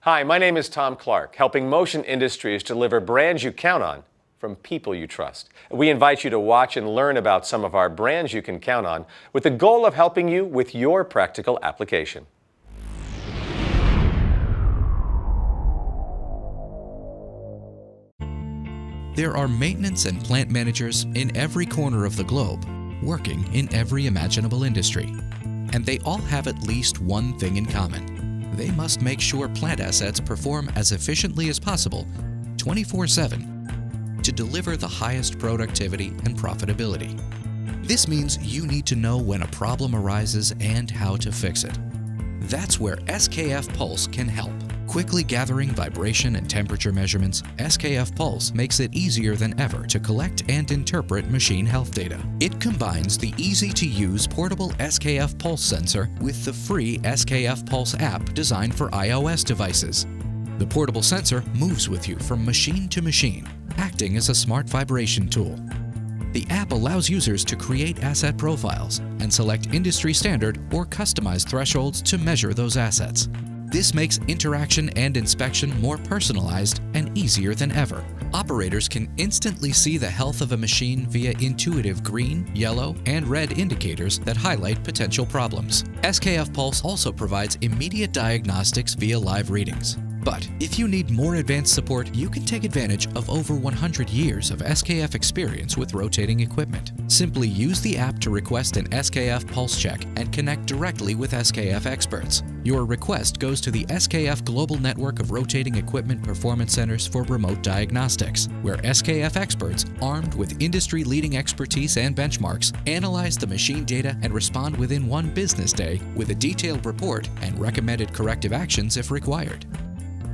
Hi, my name is Tom Clark, helping Motion Industries deliver brands you count on from people you trust. We invite you to watch and learn about some of our brands you can count on with the goal of helping you with your practical application. There are maintenance and plant managers in every corner of the globe, working in every imaginable industry. And they all have at least one thing in common. They must make sure plant assets perform as efficiently as possible, 24/7, to deliver the highest productivity and profitability. This means you need to know when a problem arises and how to fix it. That's where SKF Pulse can help. Quickly gathering vibration and temperature measurements, SKF Pulse makes it easier than ever to collect and interpret machine health data. It combines the easy-to-use portable SKF Pulse sensor with the free SKF Pulse app designed for iOS devices. The portable sensor moves with you from machine to machine, acting as a smart vibration tool. The app allows users to create asset profiles and select industry standard or customized thresholds to measure those assets. This makes interaction and inspection more personalized and easier than ever. Operators can instantly see the health of a machine via intuitive green, yellow, and red indicators that highlight potential problems. SKF Pulse also provides immediate diagnostics via live readings. But if you need more advanced support, you can take advantage of over 100 years of SKF experience with rotating equipment. Simply use the app to request an SKF Pulse check and connect directly with SKF experts. Your request goes to the SKF Global Network of Rotating Equipment Performance Centers for Remote Diagnostics, where SKF experts, armed with industry-leading expertise and benchmarks, analyze the machine data and respond within one business day with a detailed report and recommended corrective actions if required.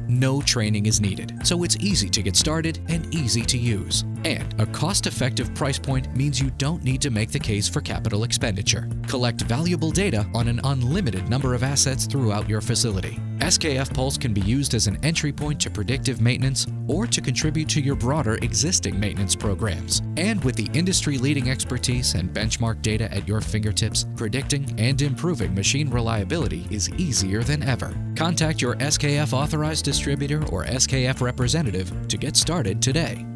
No training is needed, so it's easy to get started and easy to use. And a cost-effective price point means you don't need to make the case for capital expenditure. Collect valuable data on an unlimited number of assets throughout your facility. SKF Pulse can be used as an entry point to predictive maintenance or to contribute to your broader existing maintenance programs. And with the industry-leading expertise and benchmark data at your fingertips, predicting and improving machine reliability is easier than ever. Contact your SKF authorized distributor or SKF representative to get started today.